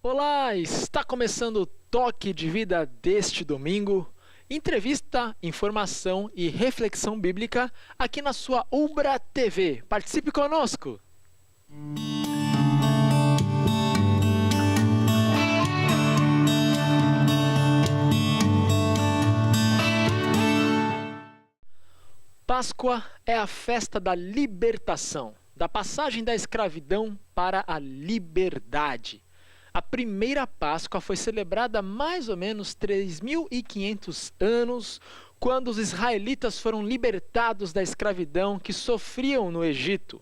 Olá, está começando o Toque de Vida deste domingo. Entrevista, informação e reflexão bíblica aqui na sua Ubra TV. Participe conosco! Páscoa é a festa da libertação, da passagem da escravidão para a liberdade. A primeira Páscoa foi celebrada há mais ou menos 3.500 anos, quando os israelitas foram libertados da escravidão que sofriam no Egito.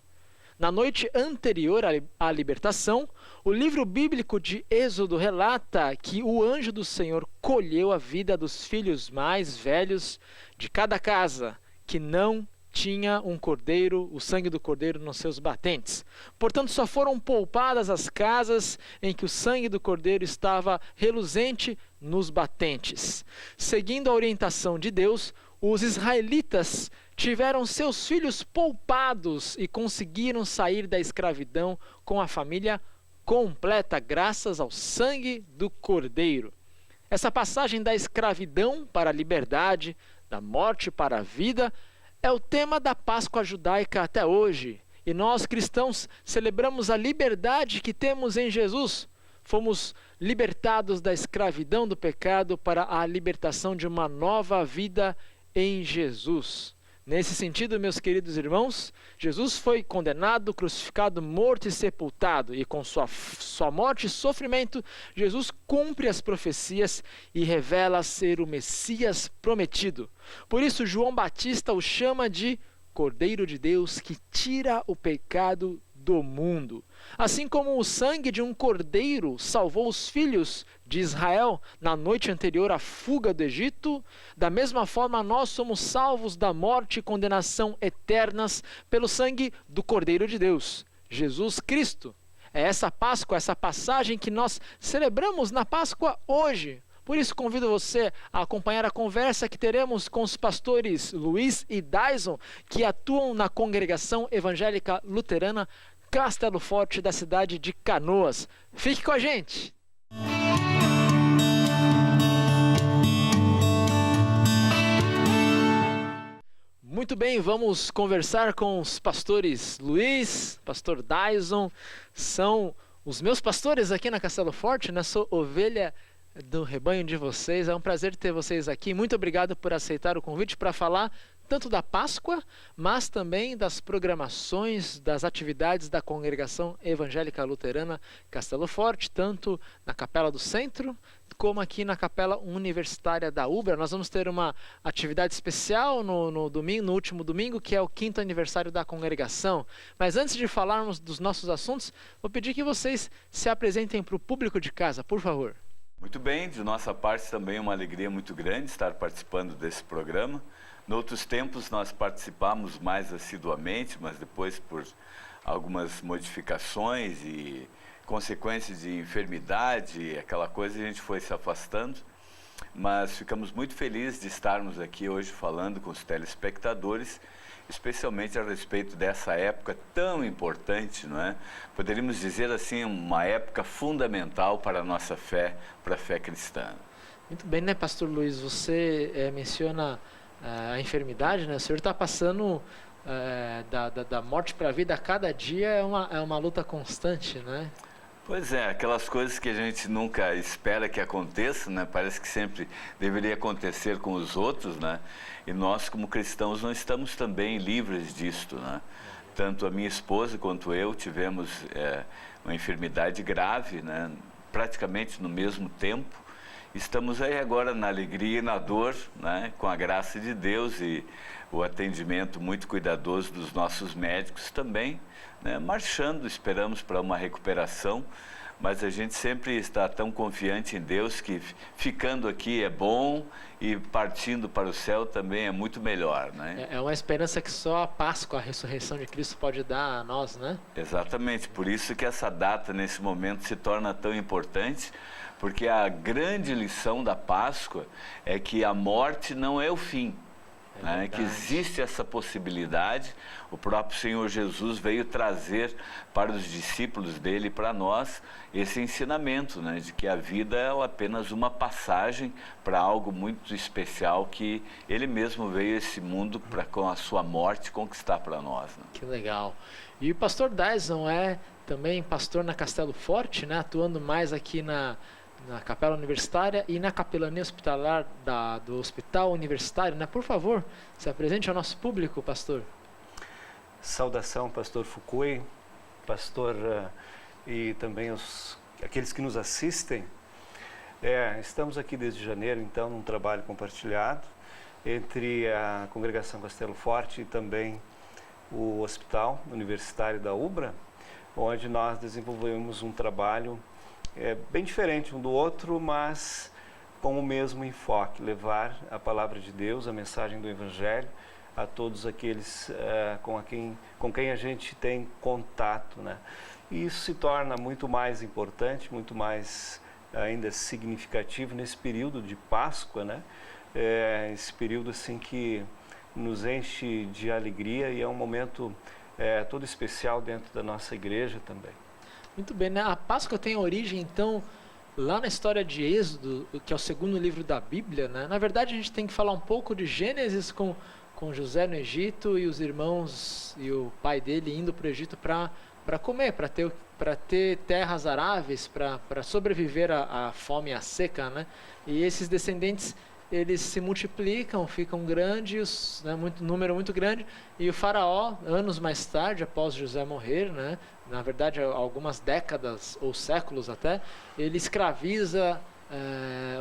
Na noite anterior à libertação, o livro bíblico de Êxodo relata que o anjo do Senhor colheu a vida dos filhos mais velhos de cada casa, que não tinha um cordeiro, o sangue do cordeiro nos seus batentes. Portanto, só foram poupadas as casas em que o sangue do cordeiro estava reluzente nos batentes. Seguindo a orientação de Deus, os israelitas tiveram seus filhos poupados e conseguiram sair da escravidão com a família completa, graças ao sangue do cordeiro. Essa passagem da escravidão para a liberdade, da morte para a vida, é o tema da Páscoa judaica até hoje. E nós, cristãos, celebramos a liberdade que temos em Jesus. Fomos libertados da escravidão do pecado para a libertação de uma nova vida em Jesus. Nesse sentido, meus queridos irmãos, Jesus foi condenado, crucificado, morto e sepultado. E com sua morte e sofrimento, Jesus cumpre as profecias e revela ser o Messias prometido. Por isso, João Batista o chama de Cordeiro de Deus que tira o pecado do mundo. Assim como o sangue de um cordeiro salvou os filhos de Israel na noite anterior à fuga do Egito, da mesma forma nós somos salvos da morte e condenação eternas pelo sangue do Cordeiro de Deus, Jesus Cristo. É essa Páscoa, essa passagem que nós celebramos na Páscoa hoje. Por isso convido você a acompanhar a conversa que teremos com os pastores Luiz e Dyson, que atuam na Congregação Evangélica Luterana Castelo Forte da cidade de Canoas. Fique com a gente! Muito bem, vamos conversar com os pastores Luiz, pastor Dyson. São os meus pastores aqui na Castelo Forte, né? Sou ovelha do rebanho de vocês. É um prazer ter vocês aqui. Muito obrigado por aceitar o convite para falar tanto da Páscoa, mas também das programações, das atividades da Congregação Evangélica Luterana Castelo Forte, tanto na Capela do Centro, como aqui na Capela Universitária da Ubra. Nós vamos ter uma atividade especial no último domingo, que é o 5º aniversário da congregação. Mas antes de falarmos dos nossos assuntos, vou pedir que vocês se apresentem para o público de casa, por favor. Muito bem, de nossa parte também é uma alegria muito grande estar participando desse programa. Noutros tempos nós participamos mais assiduamente, mas depois por algumas modificações e consequências de enfermidade, aquela coisa, a gente foi se afastando. Mas ficamos muito felizes de estarmos aqui hoje falando com os telespectadores, especialmente a respeito dessa época tão importante, não é? Poderíamos dizer assim, uma época fundamental para a nossa fé, para a fé cristã. Muito bem, né, pastor Luiz? Você menciona a enfermidade, né? O senhor está passando da morte para a vida a cada dia, é uma luta constante, né? Pois é, aquelas coisas que a gente nunca espera que aconteçam, né? Parece que sempre deveria acontecer com os outros, né? E nós, como cristãos, não estamos também livres disto, né? Tanto a minha esposa quanto eu tivemos uma enfermidade grave, né? Praticamente no mesmo tempo. Estamos aí agora na alegria e na dor, né? Com a graça de Deus e o atendimento muito cuidadoso dos nossos médicos também, né? Marchando, esperamos para uma recuperação, mas a gente sempre está tão confiante em Deus que ficando aqui é bom e partindo para o céu também é muito melhor, né? É uma esperança que só a Páscoa, a ressurreição de Cristo pode dar a nós, né? Exatamente, por isso que essa data nesse momento se torna tão importante, porque a grande lição da Páscoa é que a morte não é o fim. Que existe essa possibilidade. O próprio Senhor Jesus veio trazer para os discípulos dele, para nós, esse ensinamento, né, de que a vida é apenas uma passagem para algo muito especial que ele mesmo veio a esse mundo para, com a sua morte, conquistar para nós. Né? Que legal. E o pastor Dyson é também pastor na Castelo Forte, né, atuando mais aqui na Capela Universitária e na capelania hospitalar do Hospital Universitário, né? Por favor, se apresente ao nosso público, pastor. Saudação, pastor Fukui, pastor e também aqueles que nos assistem. Estamos aqui desde janeiro, então, num trabalho compartilhado entre a Congregação Castelo Forte e também o Hospital Universitário da UBRA, onde nós desenvolvemos um trabalho bem diferente um do outro, mas com o mesmo enfoque, levar a palavra de Deus, a mensagem do Evangelho a todos aqueles com quem a gente tem contato, né? E isso se torna muito mais importante, muito mais ainda significativo nesse período de Páscoa, né? Esse período assim que nos enche de alegria e é um momento todo especial dentro da nossa igreja também. Muito bem, né? A Páscoa tem origem, então, lá na história de Êxodo, que é o segundo livro da Bíblia, né? Na verdade, a gente tem que falar um pouco de Gênesis com José no Egito e os irmãos e o pai dele indo para o Egito para comer, para ter terras aráveis, para sobreviver à fome e à seca, né? E esses descendentes, eles se multiplicam, ficam grandes, né, número muito grande, e o faraó, anos mais tarde, após José morrer, né, na verdade algumas décadas ou séculos até, ele escraviza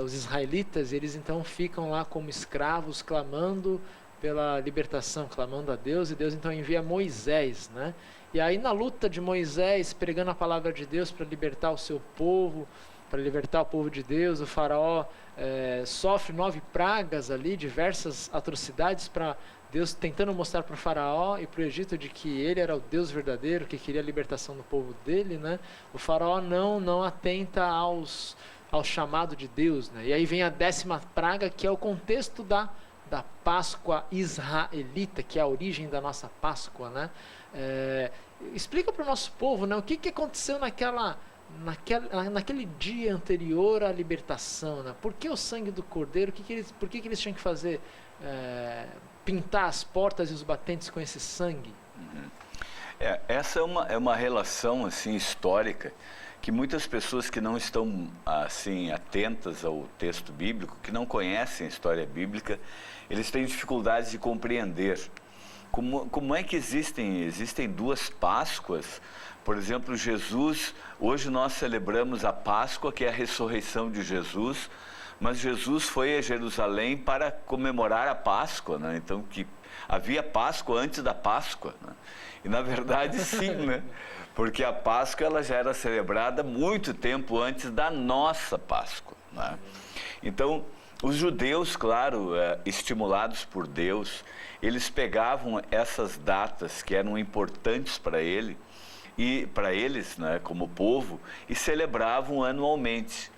os israelitas, e eles então ficam lá como escravos, clamando pela libertação, clamando a Deus, e Deus então envia Moisés, né? E aí na luta de Moisés, pregando a palavra de Deus para libertar o seu povo, para libertar o povo de Deus, o faraó sofre 9 pragas ali, diversas atrocidades, para Deus tentando mostrar para o faraó e para o Egito de que ele era o Deus verdadeiro, que queria a libertação do povo dele, né? O faraó não atenta ao chamado de Deus, né? E aí vem a 10ª praga, que é o contexto da Páscoa israelita, que é a origem da nossa Páscoa, né? Explica para o nosso povo, né, o que aconteceu naquele dia anterior à libertação, né? Por que o sangue do cordeiro? Por que eles tinham que fazer, pintar as portas e os batentes com esse sangue? Essa é uma relação assim histórica que muitas pessoas que não estão assim atentas ao texto bíblico, que não conhecem a história bíblica, eles têm dificuldades de compreender. Como é que existem 2 Páscoas? Por exemplo, Jesus, hoje nós celebramos a Páscoa, que é a ressurreição de Jesus, mas Jesus foi a Jerusalém para comemorar a Páscoa, né? Então, que havia Páscoa antes da Páscoa, né? E na verdade sim, né? Porque a Páscoa ela já era celebrada muito tempo antes da nossa Páscoa, né? Então, os judeus, claro, estimulados por Deus, eles pegavam essas datas que eram importantes para eles, né, como povo, e celebravam anualmente.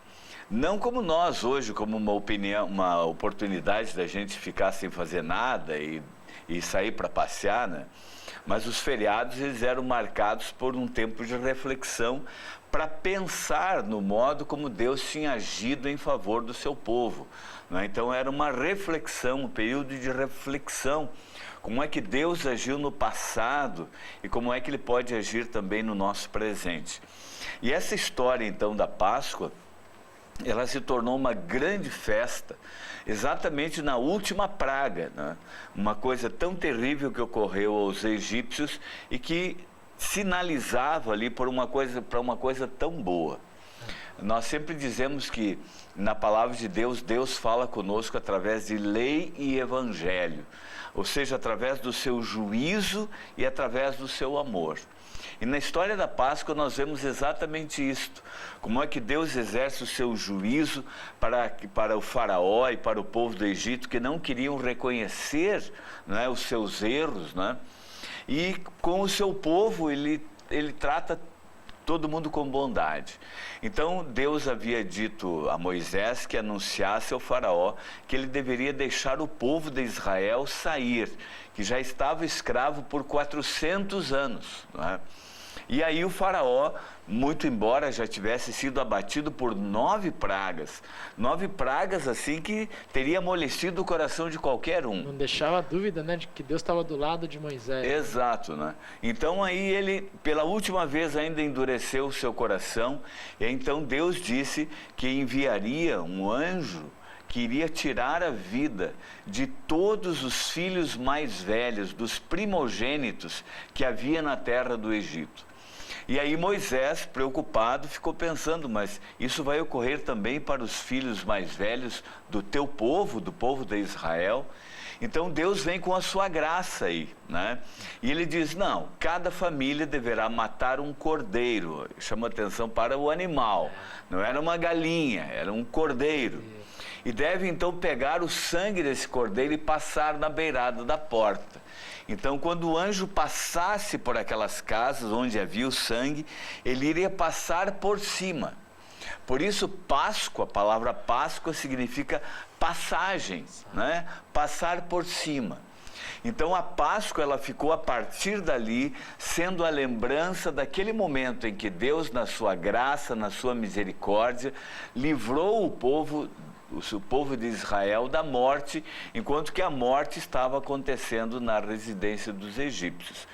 Não como nós hoje, como uma oportunidade da gente ficar sem fazer nada e sair para passear, né? Mas os feriados eles eram marcados por um tempo de reflexão para pensar no modo como Deus tinha agido em favor do seu povo, né? Então era uma reflexão, um período de reflexão. Como é que Deus agiu no passado e como é que Ele pode agir também no nosso presente. E essa história então da Páscoa, ela se tornou uma grande festa exatamente na última praga, né? Uma coisa tão terrível que ocorreu aos egípcios e que sinalizava ali para uma coisa tão boa. Nós sempre dizemos que na palavra de Deus, Deus fala conosco através de lei e evangelho, ou seja, através do seu juízo e através do seu amor. E na história da Páscoa nós vemos exatamente isto, como é que Deus exerce o seu juízo para o faraó e para o povo do Egito que não queriam reconhecer, né, os seus erros, né? E com o seu povo ele trata todo mundo com bondade. Então Deus havia dito a Moisés que anunciasse ao faraó que ele deveria deixar o povo de Israel sair, que já estava escravo por 400 anos, não é? E aí o faraó, muito embora já tivesse sido abatido por 9 pragas assim que teria amolecido o coração de qualquer um. Não deixava dúvida, né, de que Deus estava do lado de Moisés. Exato, né? Então aí ele, pela última vez, ainda endureceu o seu coração, e então Deus disse que enviaria um anjo que iria tirar a vida de todos os filhos mais velhos, dos primogênitos que havia na terra do Egito. E aí Moisés, preocupado, ficou pensando, mas isso vai ocorrer também para os filhos mais velhos do teu povo, do povo de Israel? Então Deus vem com a sua graça aí, né? E ele diz, não, cada família deverá matar um cordeiro. Chama atenção para o animal, não era uma galinha, era um cordeiro. E deve então pegar o sangue desse cordeiro e passar na beirada da porta. Então, quando o anjo passasse por aquelas casas onde havia o sangue, ele iria passar por cima. Por isso, Páscoa, a palavra Páscoa significa passagem, né? Passar por cima. Então, a Páscoa, ela ficou a partir dali, sendo a lembrança daquele momento em que Deus, na sua graça, na sua misericórdia, livrou o povo de Israel da morte, enquanto que a morte estava acontecendo na residência dos egípcios.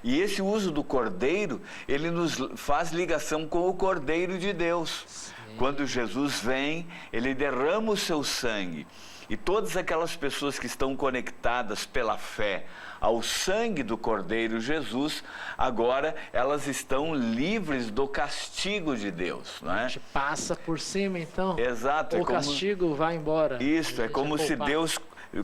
E esse uso do cordeiro, ele nos faz ligação com o Cordeiro de Deus. Sim. Quando Jesus vem, ele derrama o seu sangue. E todas aquelas pessoas que estão conectadas pela fé ao sangue do Cordeiro Jesus, agora elas estão livres do castigo de Deus, não é? A gente passa por cima, então. Exato. O castigo vai embora. Isso, é como se Deus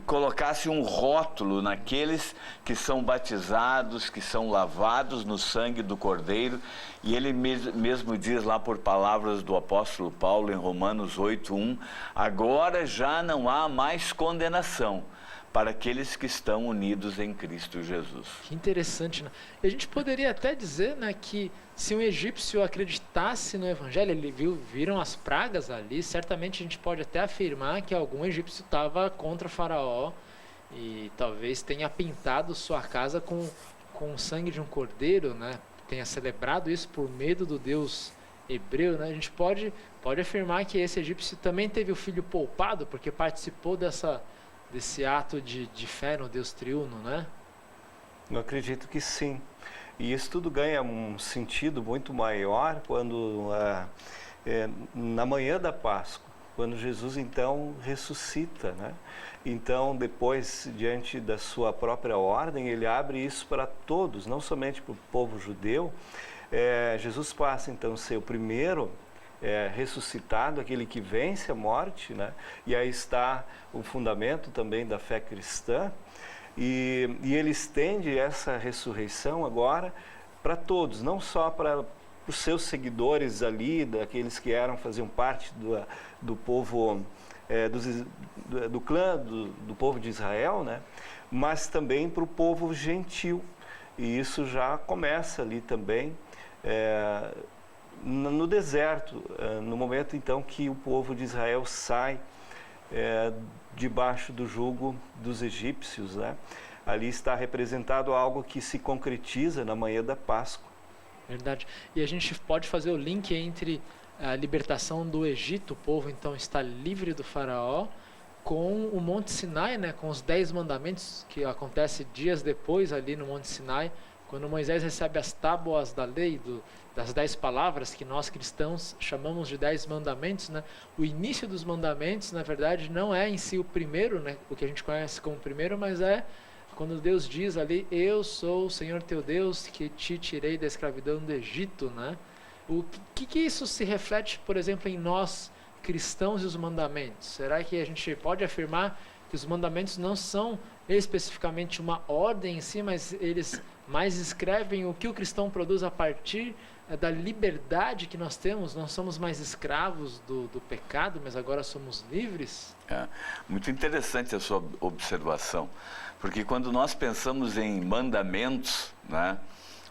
colocasse um rótulo naqueles que são batizados, que são lavados no sangue do Cordeiro, e ele mesmo diz lá por palavras do apóstolo Paulo em Romanos 8:1, agora já não há mais condenação para aqueles que estão unidos em Cristo Jesus. Que interessante, né? E a gente poderia até dizer, né, que se um egípcio acreditasse no Evangelho, ele viram as pragas ali, certamente a gente pode até afirmar que algum egípcio estava contra o faraó e talvez tenha pintado sua casa com o sangue de um cordeiro, né? Tenha celebrado isso por medo do Deus hebreu, né? A gente pode afirmar que esse egípcio também teve o filho poupado, porque participou desse ato de fé no Deus triuno, né? Eu acredito que sim. E isso tudo ganha um sentido muito maior quando, na manhã da Páscoa, quando Jesus então ressuscita, né? Então, depois, diante da sua própria ordem, ele abre isso para todos, não somente para o povo judeu. Jesus passa então a ser o primeiro ressuscitado, aquele que vence a morte, né? E aí está o fundamento também da fé cristã, e ele estende essa ressurreição agora para todos, não só para os seus seguidores ali, daqueles que faziam parte do povo, do clã, do povo de Israel, né? Mas também para o povo gentil, e isso já começa ali também, no deserto, no momento então que o povo de Israel sai debaixo do jugo dos egípcios, né? Ali está representado algo que se concretiza na manhã da Páscoa. Verdade. E a gente pode fazer o link entre a libertação do Egito, o povo então está livre do faraó, com o Monte Sinai, né? Com os 10 mandamentos, que acontece dias depois ali no Monte Sinai, quando Moisés recebe as tábuas da lei, das 10 palavras, que nós cristãos chamamos de 10 mandamentos, né? O início dos mandamentos, na verdade, não é em si o primeiro, né? O que a gente conhece como primeiro, mas é quando Deus diz ali, eu sou o Senhor teu Deus, que te tirei da escravidão do Egito, né? O que isso se reflete, por exemplo, em nós cristãos e os mandamentos? Será que a gente pode afirmar que os mandamentos não são especificamente uma ordem em si, mas eles mais escrevem o que o cristão produz a partir da liberdade que nós temos? Não somos mais escravos do pecado, mas agora somos livres? Muito interessante a sua observação, porque quando nós pensamos em mandamentos, né,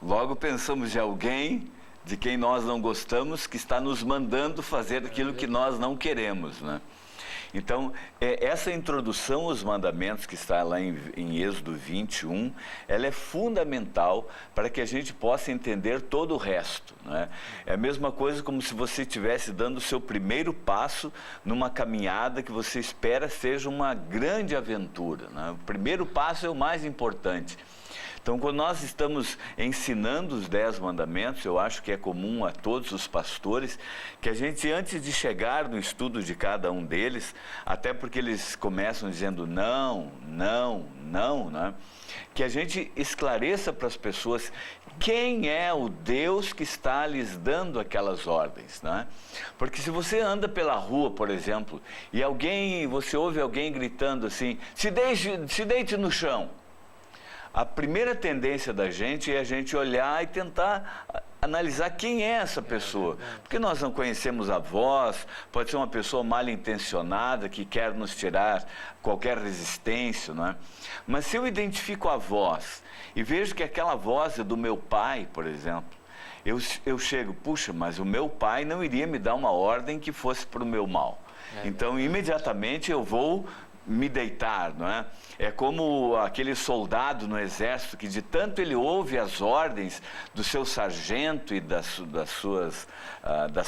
logo pensamos de alguém de quem nós não gostamos, que está nos mandando fazer aquilo que nós não queremos, né? Então, essa introdução aos mandamentos que está lá em Êxodo 21, ela é fundamental para que a gente possa entender todo o resto, né? É a mesma coisa como se você estivesse dando o seu primeiro passo numa caminhada que você espera seja uma grande aventura, né? O primeiro passo é o mais importante. Então, quando nós estamos ensinando os 10 mandamentos, eu acho que é comum a todos os pastores, que a gente, antes de chegar no estudo de cada um deles, até porque eles começam dizendo não, não, não, né? Que a gente esclareça para as pessoas quem é o Deus que está lhes dando aquelas ordens, né? Porque se você anda pela rua, por exemplo, e você ouve alguém gritando assim, se deite no chão. A primeira tendência da gente é a gente olhar e tentar analisar quem é essa pessoa. Porque nós não conhecemos a voz, pode ser uma pessoa mal intencionada que quer nos tirar qualquer resistência, não é? Mas se eu identifico a voz e vejo que aquela voz é do meu pai, por exemplo, eu chego, puxa, mas o meu pai não iria me dar uma ordem que fosse para o meu mal. Então, imediatamente eu vou me deitar, não é? É como aquele soldado no exército que de tanto ele ouve as ordens do seu sargento e das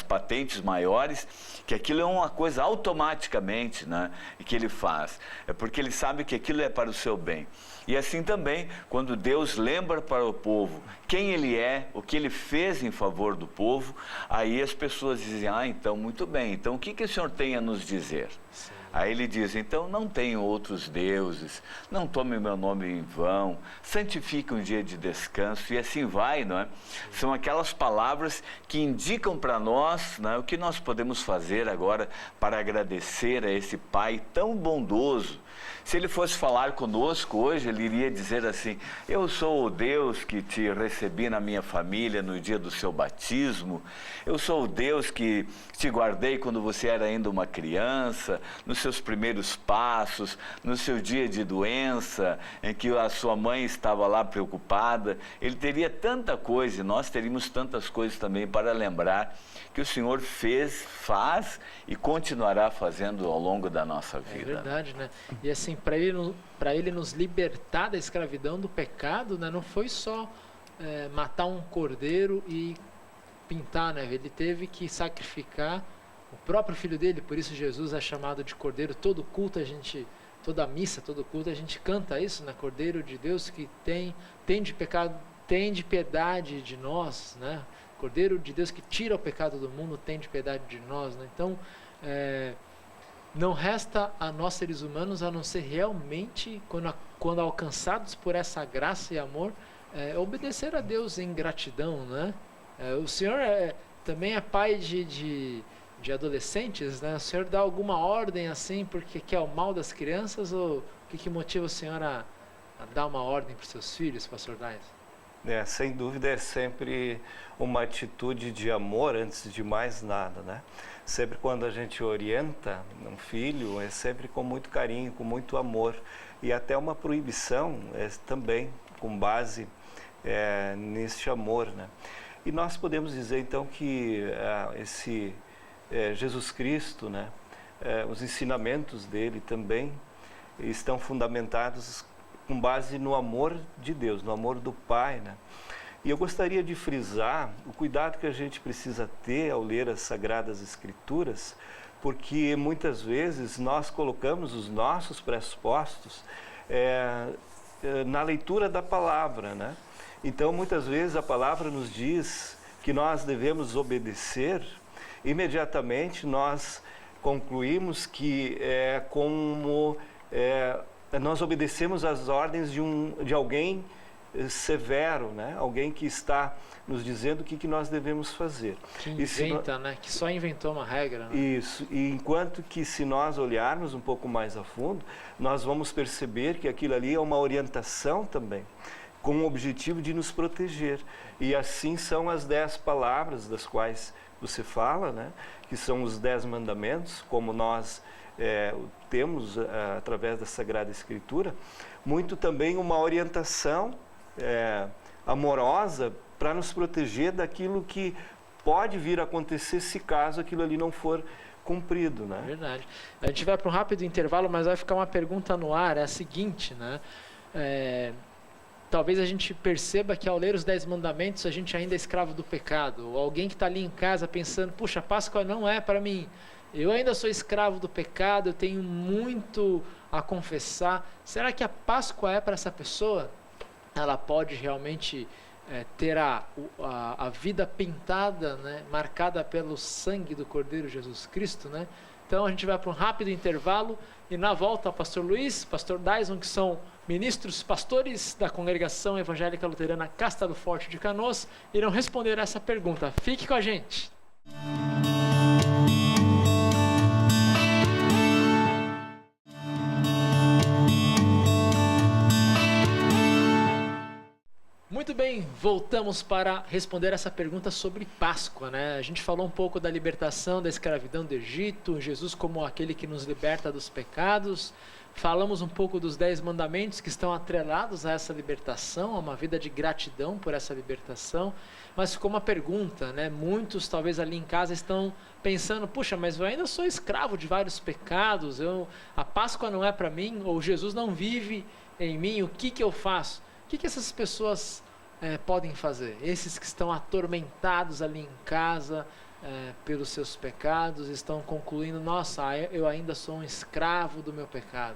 patentes maiores, que aquilo é uma coisa automaticamente, né, que ele faz. É porque ele sabe que aquilo é para o seu bem. E assim também, quando Deus lembra para o povo quem ele é, o que ele fez em favor do povo, aí as pessoas dizem, então muito bem, então o que o Senhor tem a nos dizer? Sim. Aí ele diz, então não tenham outros deuses, não tomem meu nome em vão, santifique um dia de descanso, e assim vai, não é? São aquelas palavras que indicam para nós, não é, o que nós podemos fazer agora para agradecer a esse Pai tão bondoso. Se ele fosse falar conosco hoje, ele iria dizer assim, eu sou o Deus que te recebi na minha família no dia do seu batismo, eu sou o Deus que te guardei quando você era ainda uma criança, nos seus primeiros passos, no seu dia de doença, em que a sua mãe estava lá preocupada. Ele teria tanta coisa, e nós teríamos tantas coisas também para lembrar que o Senhor faz e continuará fazendo ao longo da nossa vida. É verdade, né? E assim, para ele nos libertar da escravidão, do pecado, né, não foi só matar um cordeiro e pintar, né? Ele teve que sacrificar o próprio filho dele, por isso Jesus é chamado de cordeiro. Todo culto toda missa, todo culto a gente canta isso, né? Cordeiro de Deus que tem de pecado, tem de piedade de nós, né? Cordeiro de Deus que tira o pecado do mundo, tem de piedade de nós, né? Então, não resta a nós seres humanos a não ser realmente, quando alcançados por essa graça e amor, obedecer a Deus em gratidão, né? O Senhor também é pai de adolescentes, né? O Senhor dá alguma ordem assim porque quer o mal das crianças, ou o que motiva o Senhor a dar uma ordem para os seus filhos, pastor Dais? Sem dúvida é sempre uma atitude de amor antes de mais nada, né? Sempre quando a gente orienta um filho, é sempre com muito carinho, com muito amor, e até uma proibição também com base nesse amor, né? E nós podemos dizer então que esse Jesus Cristo, né? Os ensinamentos dele também estão fundamentados com base no amor de Deus, no amor do Pai, né? E eu gostaria de frisar o cuidado que a gente precisa ter ao ler as Sagradas Escrituras, porque muitas vezes nós colocamos os nossos pressupostos na leitura da palavra, né? Então, muitas vezes a palavra nos diz que nós devemos obedecer, imediatamente nós concluímos que nós obedecemos às ordens de alguém severo, né? Alguém que está nos dizendo o que nós devemos fazer. Que inventa, né? Que só inventou uma regra, né? Isso, e enquanto que se nós olharmos um pouco mais a fundo, nós vamos perceber que aquilo ali é uma orientação também, com o objetivo de nos proteger. E assim são as 10 palavras das quais você fala, né? Que são os 10 mandamentos, como nós temos através da Sagrada Escritura, muito também uma orientação amorosa para nos proteger daquilo que pode vir a acontecer se caso aquilo ali não for cumprido, né? Verdade. A gente vai para um rápido intervalo, mas vai ficar uma pergunta no ar, é a seguinte, né? Talvez a gente perceba que ao ler os 10 mandamentos a gente ainda é escravo do pecado. Ou alguém que está ali em casa pensando, puxa, a Páscoa não é para mim. Eu ainda sou escravo do pecado, eu tenho muito a confessar. Será que a Páscoa é para essa pessoa? Ela pode realmente ter a vida pintada, né, marcada pelo sangue do Cordeiro Jesus Cristo, né? Então a gente vai para um rápido intervalo e na volta o pastor Luiz, pastor Dyson, que são ministros, pastores da Congregação Evangélica Luterana Castelo Forte de Canoas, irão responder essa pergunta. Fique com a gente! Muito bem, voltamos para responder essa pergunta sobre Páscoa, né? A gente falou um pouco da libertação da escravidão do Egito, Jesus como aquele que nos liberta dos pecados. Falamos um pouco dos 10 mandamentos que estão atrelados a essa libertação, a uma vida de gratidão por essa libertação. Mas ficou uma pergunta, né? Muitos talvez ali em casa estão pensando, puxa, mas eu ainda sou escravo de vários pecados, a Páscoa não é para mim, ou Jesus não vive em mim, o que eu faço? O que essas pessoas podem fazer? Esses que estão atormentados ali em casa pelos seus pecados, estão concluindo, nossa, eu ainda sou um escravo do meu pecado.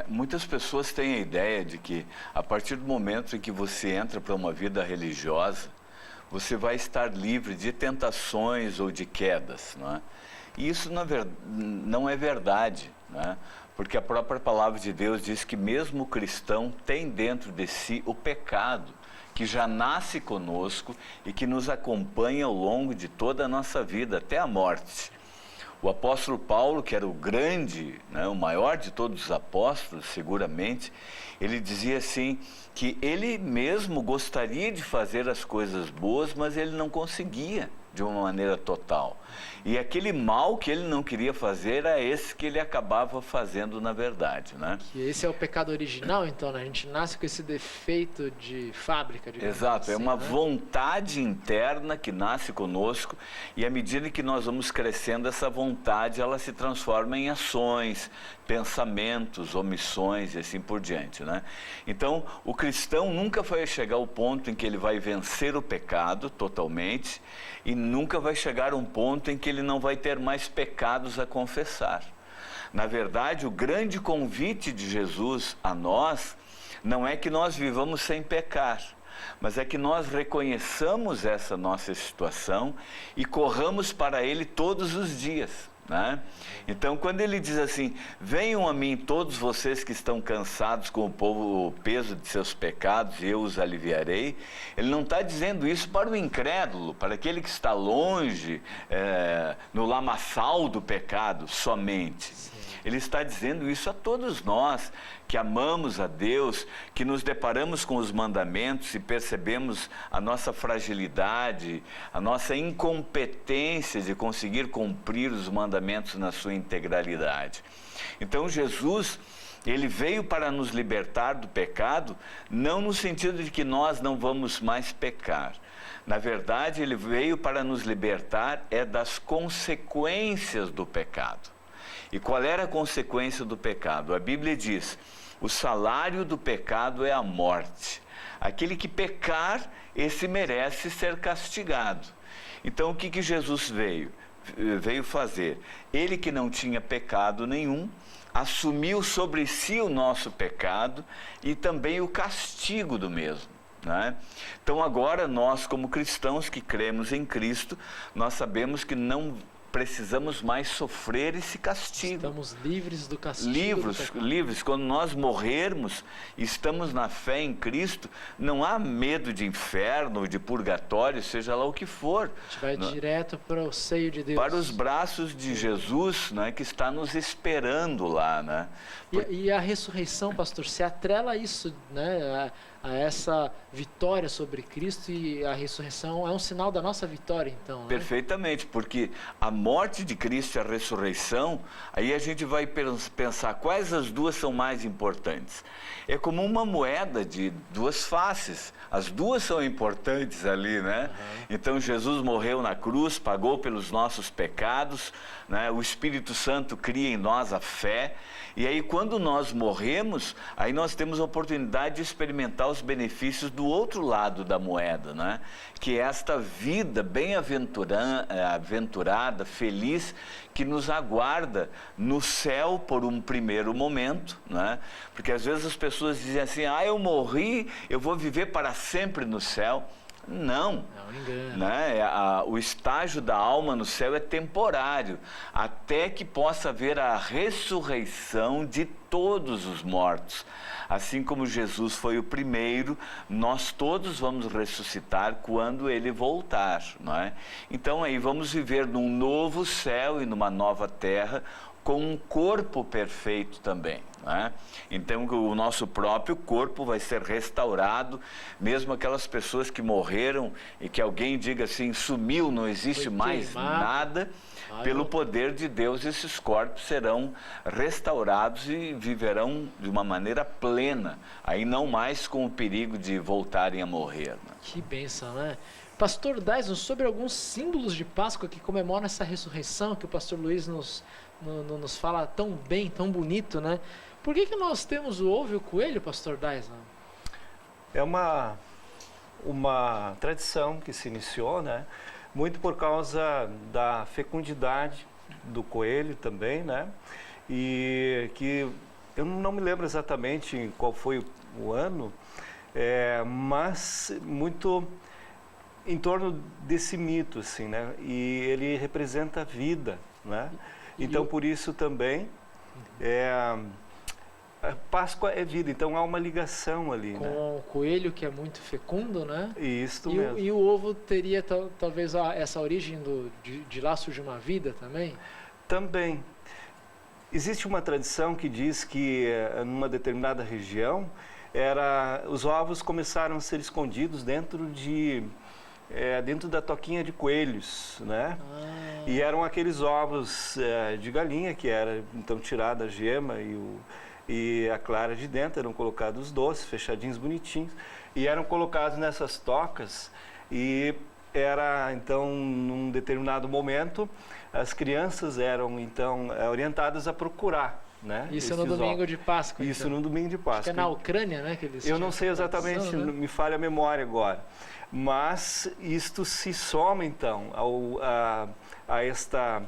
Muitas pessoas têm a ideia de que a partir do momento em que você entra para uma vida religiosa, você vai estar livre de tentações ou de quedas, não é? E isso não é verdade, né? Porque a própria palavra de Deus diz que mesmo o cristão tem dentro de si o pecado, que já nasce conosco e que nos acompanha ao longo de toda a nossa vida, até a morte. O apóstolo Paulo, que era o grande, né, o maior de todos os apóstolos, seguramente, ele dizia assim, que ele mesmo gostaria de fazer as coisas boas, mas ele não conseguia de uma maneira total. E aquele mal que ele não queria fazer era esse que ele acabava fazendo na verdade, né? Que esse é o pecado original, então, né? A gente nasce com esse defeito de fábrica, digamos. Exato, assim, é uma né? vontade interna que nasce conosco e à medida que nós vamos crescendo, essa vontade ela se transforma em ações, pensamentos, omissões e assim por diante, né? Então, o cristão nunca vai chegar ao ponto em que ele vai vencer o pecado totalmente e nunca vai chegar a um ponto em que ele não vai ter mais pecados a confessar. Na verdade, o grande convite de Jesus a nós não é que nós vivamos sem pecar, mas é que nós reconheçamos essa nossa situação e corramos para Ele todos os dias, né? Então, quando ele diz assim, venham a mim todos vocês que estão cansados com o peso de seus pecados e eu os aliviarei, ele não está dizendo isso para o incrédulo, para aquele que está longe, no lamaçal do pecado somente. Ele está dizendo isso a todos nós que amamos a Deus, que nos deparamos com os mandamentos e percebemos a nossa fragilidade, a nossa incompetência de conseguir cumprir os mandamentos na sua integralidade. Então Jesus, ele veio para nos libertar do pecado, não no sentido de que nós não vamos mais pecar. Na verdade, ele veio para nos libertar das consequências do pecado. E qual era a consequência do pecado? A Bíblia diz, o salário do pecado é a morte. Aquele que pecar, esse merece ser castigado. Então, o que Jesus veio fazer? Ele que não tinha pecado nenhum, assumiu sobre si o nosso pecado e também o castigo do mesmo, né? Então, agora nós, como cristãos que cremos em Cristo, nós sabemos que não precisamos mais sofrer esse castigo. Estamos livres do castigo. Livres. Quando nós morrermos, estamos na fé em Cristo, não há medo de inferno, de purgatório, seja lá o que for. A gente vai direto para o seio de Deus. Para os braços de Jesus, né, que está nos esperando lá, né? E a ressurreição, pastor, se atrela a isso, né? a essa vitória sobre Cristo, e a ressurreição é um sinal da nossa vitória, então, né? Perfeitamente, porque a morte de Cristo e a ressurreição, aí a gente vai pensar quais as duas são mais importantes. É como uma moeda de duas faces, as duas são importantes ali, né? Então Jesus morreu na cruz, pagou pelos nossos pecados, né? O Espírito Santo cria em nós a fé, e aí quando nós morremos, aí nós temos a oportunidade de experimentar os benefícios do outro lado da moeda, né? Que é esta vida bem-aventurada, feliz, que nos aguarda no céu por um primeiro momento, né? Porque às vezes as pessoas dizem assim, eu morri, eu vou viver para sempre no céu. Não, né? O estágio da alma no céu é temporário, até que possa haver a ressurreição de todos os mortos. Assim como Jesus foi o primeiro, nós todos vamos ressuscitar quando ele voltar, não é? Então aí vamos viver num novo céu e numa nova terra, com um corpo perfeito também, né? Então o nosso próprio corpo vai ser restaurado, mesmo aquelas pessoas que morreram e que alguém diga assim, sumiu, não existe mais nada, pelo poder de Deus esses corpos serão restaurados e viverão de uma maneira plena, aí não mais com o perigo de voltarem a morrer, né? Que bênção, né? Pastor Dyson, sobre alguns símbolos de Páscoa que comemoram essa ressurreição que o pastor Luiz nos fala tão bem, tão bonito, né? Por que nós temos o ovo e o coelho, pastor Dyson? É uma tradição que se iniciou, né? Muito por causa da fecundidade do coelho também, né? E que eu não me lembro exatamente qual foi o ano, mas muito em torno desse mito, assim, né? E ele representa a vida, né? Então, por isso também, a Páscoa é vida, então há uma ligação ali, com né? o coelho, que é muito fecundo, né? Isso mesmo. E o ovo teria talvez essa origem de lá surge uma vida também? Também. Existe uma tradição que diz que numa determinada região, os ovos começaram a ser escondidos dentro da toquinha de coelhos, né? E eram aqueles ovos de galinha que era então tirada a gema e a clara de dentro, eram colocados doces, fechadinhos, bonitinhos, e eram colocados nessas tocas, e era então num determinado momento as crianças eram então orientadas a procurar, né? Isso no domingo de Páscoa. Isso então. no domingo de Páscoa. Acho que é na Ucrânia, né? Que eles Eu não sei exatamente, né? me falha a memória agora. Mas isto se soma, então, a esta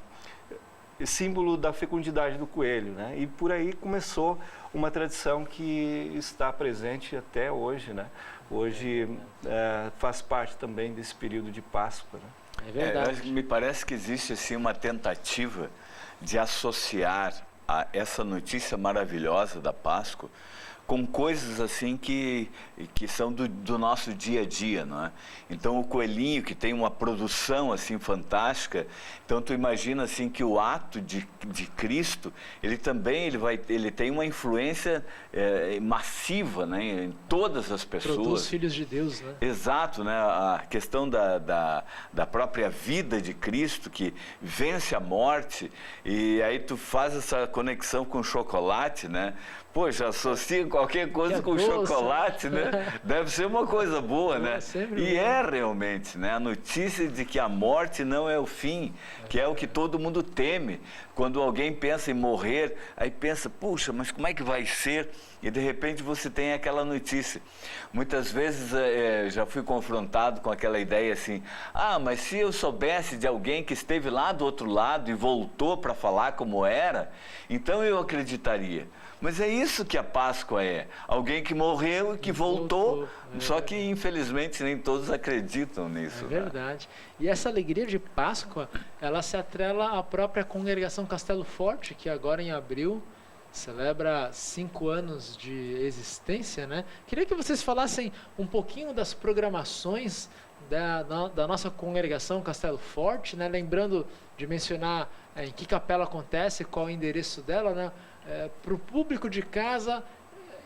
símbolo da fecundidade do coelho, né? E por aí começou uma tradição que está presente até hoje, né? Hoje faz parte também desse período de Páscoa, né? É verdade. Me parece que existe assim uma tentativa de associar essa notícia maravilhosa da Páscoa com coisas assim que são do nosso dia a dia, não é? Então o coelhinho, que tem uma produção assim fantástica, então tu imagina assim que o ato de Cristo, ele também ele tem uma influência massiva, né, em todas as pessoas. Produz filhos de Deus, né? Exato, né? A questão da própria vida de Cristo, que vence a morte, e aí tu faz essa conexão com o chocolate, né? Poxa, associa qualquer coisa com doce, chocolate, né? Deve ser uma coisa boa, né? E realmente, né? A notícia de que a morte não é o fim, que é o que todo mundo teme. Quando alguém pensa em morrer, aí pensa, puxa, mas como é que vai ser? E de repente você tem aquela notícia. Muitas vezes já fui confrontado com aquela ideia assim, mas se eu soubesse de alguém que esteve lá do outro lado e voltou para falar como era, então eu acreditaria. Mas é isso que a Páscoa é. Alguém que morreu e que voltou. Só que, infelizmente, nem todos acreditam nisso. É verdade. Né? E essa alegria de Páscoa, ela se atrela à própria congregação Castelo Forte, que agora em abril celebra 5 anos de existência, né? Queria que vocês falassem um pouquinho das programações da nossa congregação Castelo Forte, né? Lembrando de mencionar em que capela acontece, qual é o endereço dela, né? Para o público de casa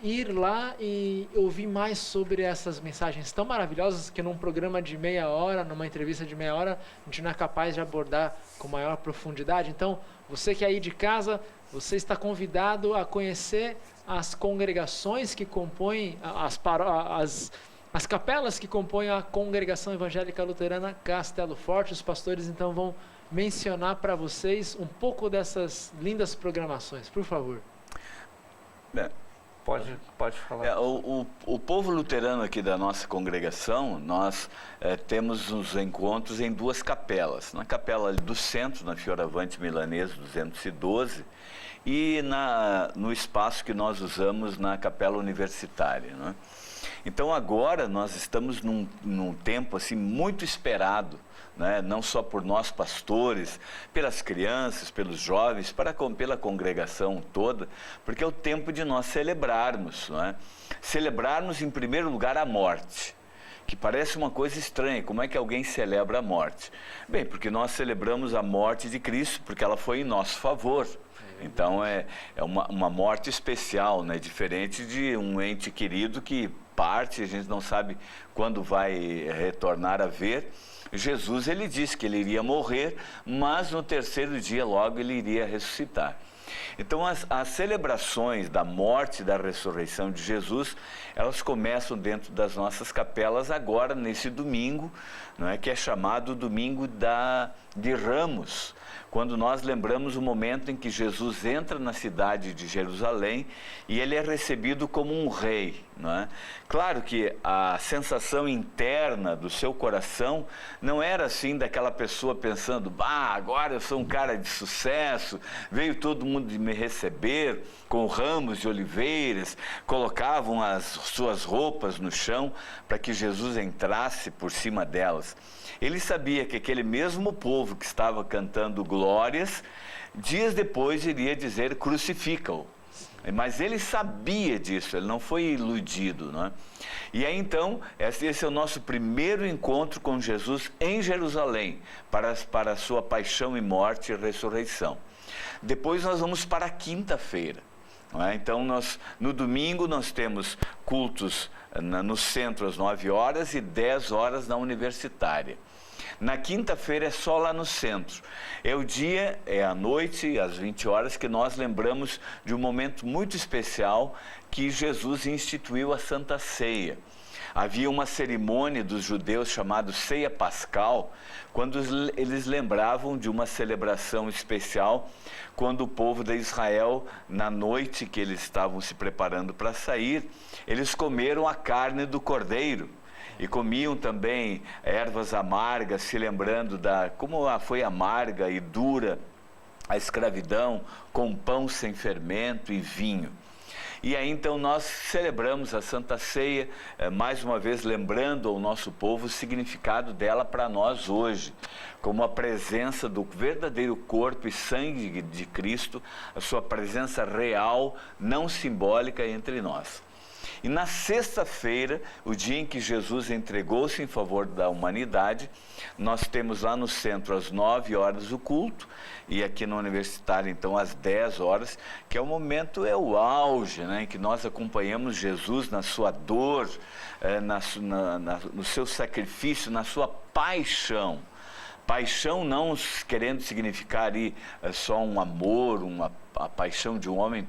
ir lá e ouvir mais sobre essas mensagens tão maravilhosas que num programa de meia hora, numa entrevista de meia hora, a gente não é capaz de abordar com maior profundidade. Então, você que é aí de casa, você está convidado a conhecer as congregações que compõem, as capelas que compõem a Congregação Evangélica Luterana Castelo Forte. Os pastores então vão mencionar para vocês um pouco dessas lindas programações, por favor. Pode falar. O povo luterano aqui da nossa congregação, nós temos os encontros em duas capelas. Na capela do centro, na Fioravante Milanese 212, e no espaço que nós usamos na capela universitária, né? Então agora nós estamos num tempo assim muito esperado, né? Não só por nós pastores, pelas crianças, pelos jovens, pela congregação toda, porque é o tempo de nós celebrarmos, né? Celebrarmos em primeiro lugar a morte, que parece uma coisa estranha. Como é que alguém celebra a morte? Bem, porque nós celebramos a morte de Cristo, porque ela foi em nosso favor. Então é uma morte especial, né? Diferente de um ente querido que parte, a gente não sabe quando vai retornar a ver. Jesus, ele disse que ele iria morrer, mas no terceiro dia logo ele iria ressuscitar. Então as celebrações da morte e da ressurreição de Jesus, elas começam dentro das nossas capelas agora, nesse domingo, não é, que é chamado Domingo de Ramos, quando nós lembramos o momento em que Jesus entra na cidade de Jerusalém e ele é recebido como um rei, não é? Claro que a sensação interna do seu coração não era assim daquela pessoa pensando, agora eu sou um cara de sucesso, veio todo mundo me receber com ramos de oliveiras, colocavam as suas roupas no chão para que Jesus entrasse por cima delas. Ele sabia que aquele mesmo povo que estava cantando glórias, dias depois iria dizer crucifica-o. Mas ele sabia disso, ele não foi iludido, não é? E aí então, esse é o nosso primeiro encontro com Jesus em Jerusalém, para a sua paixão e morte e ressurreição. Depois nós vamos para a quinta-feira. Não é? Então, no domingo nós temos cultos no centro às 9 horas e 10 horas na universitária. Na quinta-feira é só lá no centro. É o dia, é a noite, às 20 horas, que nós lembramos de um momento muito especial que Jesus instituiu a Santa Ceia. Havia uma cerimônia dos judeus chamada Ceia Pascal, quando eles lembravam de uma celebração especial, quando o povo de Israel, na noite que eles estavam se preparando para sair, eles comeram a carne do cordeiro. E comiam também ervas amargas, se lembrando como foi amarga e dura a escravidão, com pão sem fermento e vinho. E aí então nós celebramos a Santa Ceia, mais uma vez lembrando ao nosso povo o significado dela para nós hoje, como a presença do verdadeiro corpo e sangue de Cristo, a sua presença real, não simbólica entre nós. E na sexta-feira, o dia em que Jesus entregou-se em favor da humanidade, nós temos lá no centro às 9 horas o culto, e aqui no universitário então às 10 horas, que é o momento, é o auge, né, em que nós acompanhamos Jesus na sua dor, no seu sacrifício, na sua paixão. Paixão não querendo significar aí só um amor, a paixão de um homem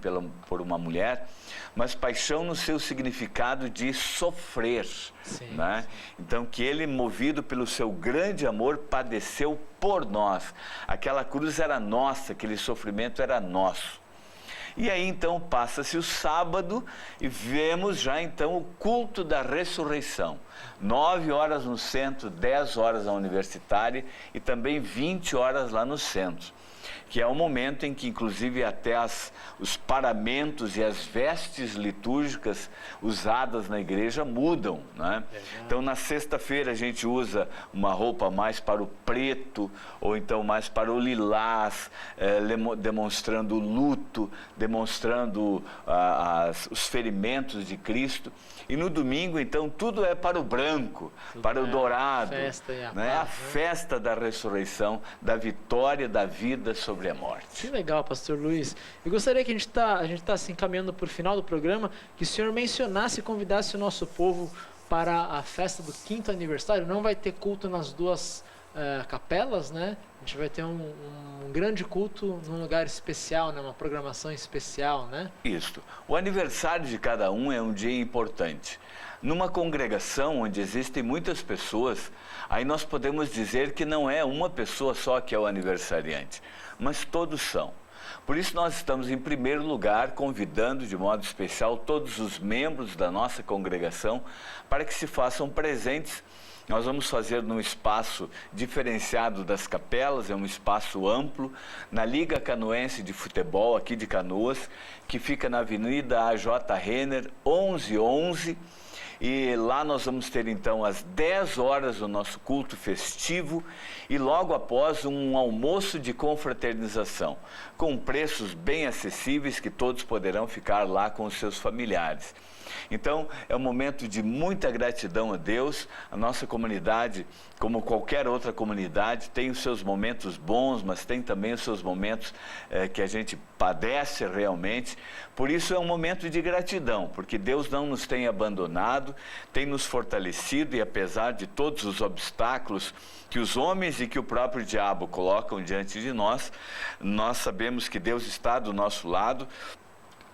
por uma mulher, mas paixão no seu significado de sofrer. Sim, né? Então, que ele, movido pelo seu grande amor, padeceu por nós. Aquela cruz era nossa, aquele sofrimento era nosso. E aí então passa-se o sábado e vemos já então o culto da ressurreição. 9 horas no centro, 10 horas na universitária e também 20 horas lá no centro. Que é o momento em que, inclusive, até os paramentos e as vestes litúrgicas usadas na igreja mudam, né? Então, na sexta-feira, a gente usa uma roupa mais para o preto, ou então mais para o lilás, demonstrando o luto, demonstrando os ferimentos de Cristo. E no domingo, então, tudo é para o branco, para o dourado, festa e né? A festa da ressurreição, da vitória da vida sobre sobre a morte. Que legal, pastor Luiz. Eu gostaria que a gente tá assim, caminhando para o final do programa, que o senhor mencionasse e convidasse o nosso povo para a festa do 5º aniversário. Não vai ter culto nas duas capelas, né? A gente vai ter um grande culto num lugar especial, né? Uma programação especial, né? Isso. O aniversário de cada um é um dia importante. Numa congregação onde existem muitas pessoas, aí nós podemos dizer que não é uma pessoa só que é o aniversariante, mas todos são. Por isso nós estamos, em primeiro lugar, convidando de modo especial todos os membros da nossa congregação para que se façam presentes. Nós vamos fazer num espaço diferenciado das capelas, é um espaço amplo, na Liga Canoense de Futebol, aqui de Canoas, que fica na Avenida A.J. Renner, 1111. E lá nós vamos ter então às 10 horas o nosso culto festivo e logo após um almoço de confraternização, com preços bem acessíveis que todos poderão ficar lá com os seus familiares. Então, é um momento de muita gratidão a Deus. A nossa comunidade, como qualquer outra comunidade, tem os seus momentos bons, mas tem também os seus momentos que a gente padece realmente. Por isso é um momento de gratidão, porque Deus não nos tem abandonado, tem nos fortalecido e apesar de todos os obstáculos que os homens e que o próprio diabo colocam diante de nós, nós sabemos que Deus está do nosso lado,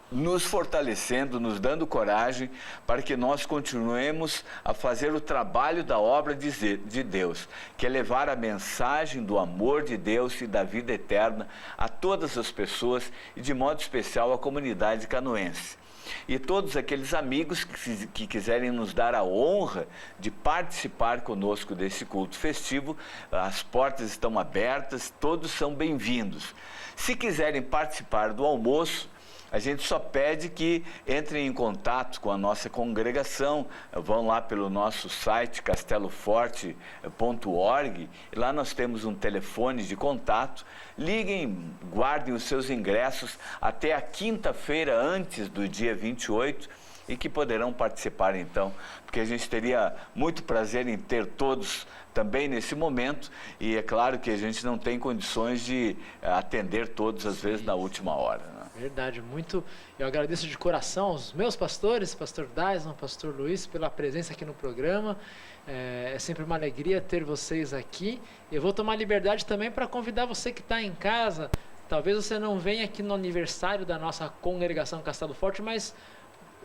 nos fortalecendo, nos dando coragem para que nós continuemos a fazer o trabalho da obra de Deus, que é levar a mensagem do amor de Deus e da vida eterna a todas as pessoas e de modo especial à comunidade canoense. E todos aqueles amigos que quiserem nos dar a honra de participar conosco desse culto festivo, as portas estão abertas, todos são bem-vindos. Se quiserem participar do almoço, a gente só pede que entrem em contato com a nossa congregação, vão lá pelo nosso site casteloforte.org, e lá nós temos um telefone de contato. Liguem, guardem os seus ingressos até a quinta-feira antes do dia 28 e que poderão participar então, porque a gente teria muito prazer em ter todos também nesse momento e é claro que a gente não tem condições de atender todos às vezes na última hora, né? Verdade, eu agradeço de coração aos meus pastores, pastor Dyson, pastor Luiz, pela presença aqui no programa. É sempre uma alegria ter vocês aqui. Eu vou tomar liberdade também para convidar você que está em casa. Talvez você não venha aqui no aniversário da nossa congregação Castelo Forte, mas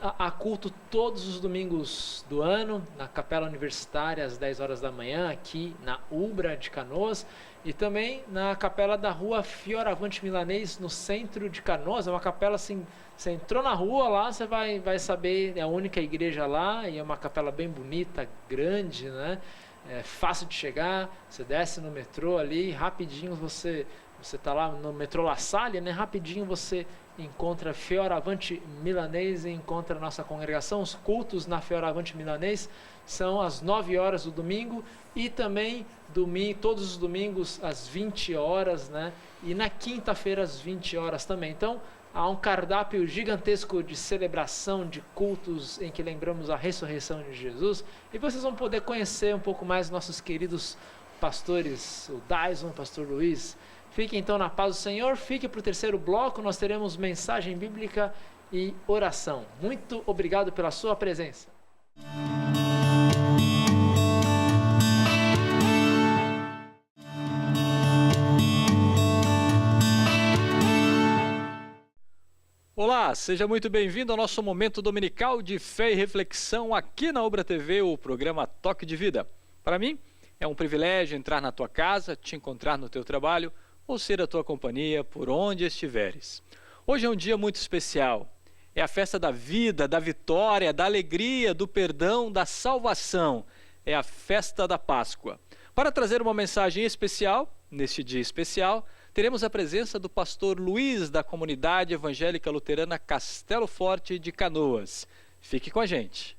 há culto todos os domingos do ano, na Capela Universitária, às 10 horas da manhã, aqui na Ubra de Canoas, e também na capela da rua Fioravante Milanês, no centro de Canoas. É uma capela assim, você entrou na rua lá, você vai saber, é a única igreja lá, e é uma capela bem bonita, grande, né? É fácil de chegar, você desce no metrô ali, rapidinho você está lá no metrô La Salle, né? Rapidinho você encontra Fioravante Milanês e encontra a nossa congregação. Os cultos na Fioravante Milanês são às 9 horas do domingo e também todos os domingos às 20 horas, né? E na quinta-feira às 20 horas também. Então, há um cardápio gigantesco de celebração, de cultos em que lembramos a ressurreição de Jesus. E vocês vão poder conhecer um pouco mais nossos queridos pastores, o Dyson, o pastor Luiz. Fique então na paz do Senhor, fique para o terceiro bloco, nós teremos mensagem bíblica e oração. Muito obrigado pela sua presença. Olá, seja muito bem-vindo ao nosso momento dominical de fé e reflexão aqui na Ubra TV, o programa Toque de Vida. Para mim, é um privilégio entrar na tua casa, te encontrar no teu trabalho, ou ser a tua companhia por onde estiveres. Hoje é um dia muito especial. É a festa da vida, da vitória, da alegria, do perdão, da salvação. É a festa da Páscoa. Para trazer uma mensagem especial, neste dia especial, teremos a presença do pastor Luiz, da comunidade evangélica luterana Castelo Forte de Canoas. Fique com a gente.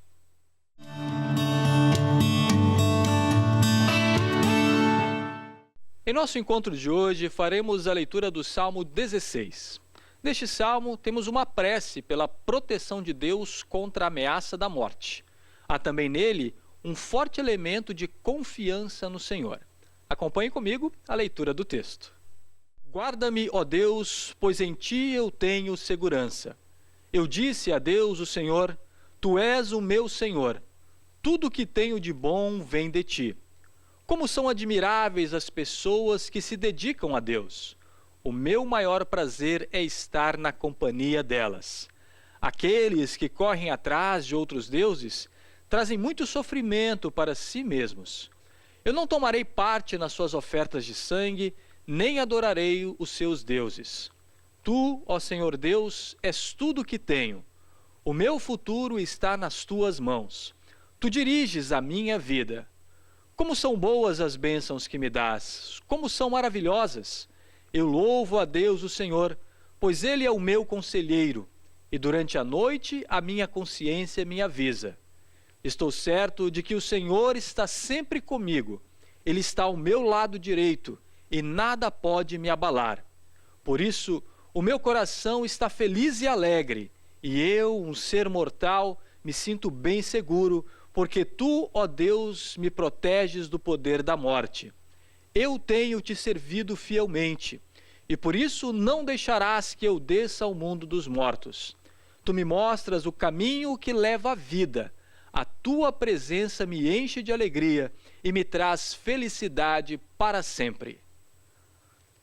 Em nosso encontro de hoje, faremos a leitura do Salmo 16. Neste salmo, temos uma prece pela proteção de Deus contra a ameaça da morte. Há também nele um forte elemento de confiança no Senhor. Acompanhe comigo a leitura do texto. Guarda-me, ó Deus, pois em ti eu tenho segurança. Eu disse a Deus, o Senhor, tu és o meu Senhor. Tudo que tenho de bom vem de ti. Como são admiráveis as pessoas que se dedicam a Deus. O meu maior prazer é estar na companhia delas. Aqueles que correm atrás de outros deuses trazem muito sofrimento para si mesmos. Eu não tomarei parte nas suas ofertas de sangue, nem adorarei os seus deuses. Tu, ó Senhor Deus, és tudo o que tenho. O meu futuro está nas tuas mãos. Tu diriges a minha vida. Como são boas as bênçãos que me dás, como são maravilhosas. Eu louvo a Deus, o Senhor, pois Ele é o meu conselheiro, e durante a noite a minha consciência me avisa. Estou certo de que o Senhor está sempre comigo. Ele está ao meu lado direito, e nada pode me abalar. Por isso, o meu coração está feliz e alegre, e eu, um ser mortal, me sinto bem seguro, porque tu, ó Deus, me proteges do poder da morte. Eu tenho te servido fielmente, e por isso não deixarás que eu desça ao mundo dos mortos. Tu me mostras o caminho que leva à vida. A tua presença me enche de alegria e me traz felicidade para sempre.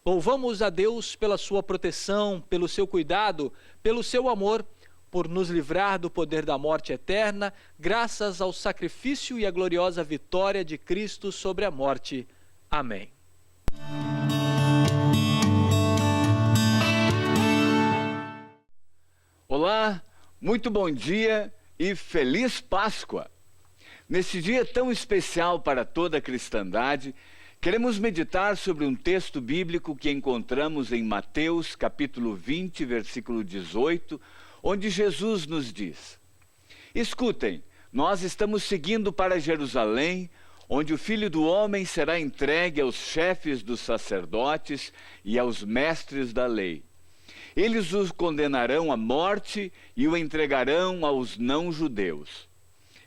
Louvamos a Deus pela sua proteção, pelo seu cuidado, pelo seu amor, por nos livrar do poder da morte eterna, graças ao sacrifício e à gloriosa vitória de Cristo sobre a morte. Amém. Olá, muito bom dia e feliz Páscoa! Nesse dia tão especial para toda a cristandade, queremos meditar sobre um texto bíblico que encontramos em Mateus, capítulo 20, versículo 18, onde Jesus nos diz: Escutem, nós estamos seguindo para Jerusalém, onde o Filho do Homem será entregue aos chefes dos sacerdotes e aos mestres da lei. Eles o condenarão à morte e o entregarão aos não-judeus.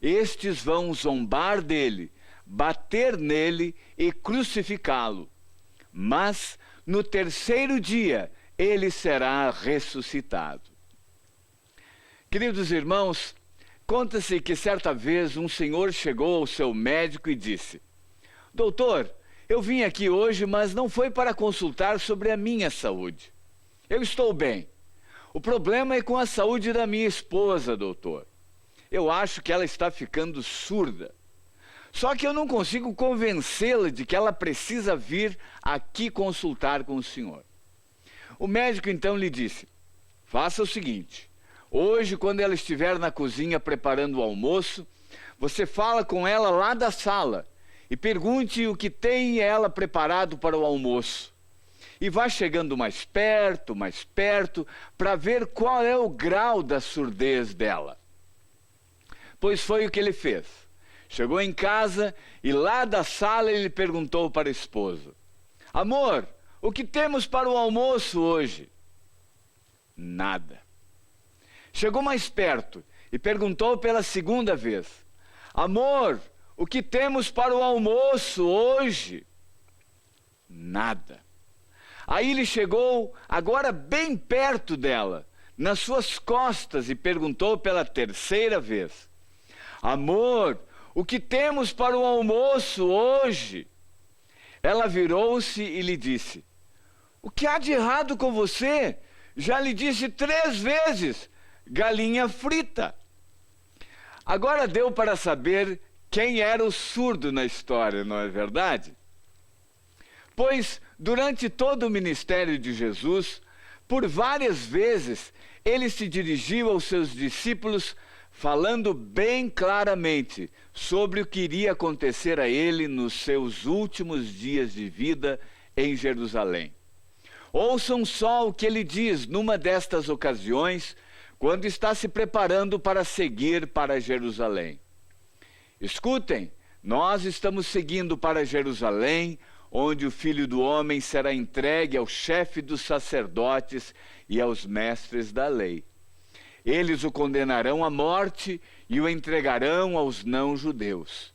Estes vão zombar dele, bater nele e crucificá-lo. Mas no terceiro dia ele será ressuscitado. Queridos irmãos, conta-se que certa vez um senhor chegou ao seu médico e disse: Doutor, eu vim aqui hoje, mas não foi para consultar sobre a minha saúde. Eu estou bem. O problema é com a saúde da minha esposa, doutor. Eu acho que ela está ficando surda. Só que eu não consigo convencê-la de que ela precisa vir aqui consultar com o senhor. O médico então lhe disse: Faça o seguinte. Hoje, quando ela estiver na cozinha preparando o almoço, você fala com ela lá da sala e pergunte o que tem ela preparado para o almoço. E vá chegando mais perto, para ver qual é o grau da surdez dela. Pois foi o que ele fez. Chegou em casa e lá da sala ele perguntou para a esposa: Amor, o que temos para o almoço hoje? Nada. Chegou mais perto e perguntou pela segunda vez: Amor, o que temos para o almoço hoje? Nada. Aí ele chegou agora bem perto dela, nas suas costas, e perguntou pela terceira vez: Amor, o que temos para o almoço hoje? Ela virou-se e lhe disse: O que há de errado com você? Já lhe disse 3 vezes, galinha frita. Agora deu para saber quem era o surdo na história, não é verdade? Pois, durante todo o ministério de Jesus, por várias vezes, ele se dirigiu aos seus discípulos falando bem claramente sobre o que iria acontecer a ele nos seus últimos dias de vida em Jerusalém. Ouçam só o que ele diz numa destas ocasiões, quando está se preparando para seguir para Jerusalém. Escutem, nós estamos seguindo para Jerusalém, onde o Filho do Homem será entregue ao chefe dos sacerdotes e aos mestres da lei. Eles o condenarão à morte e o entregarão aos não-judeus.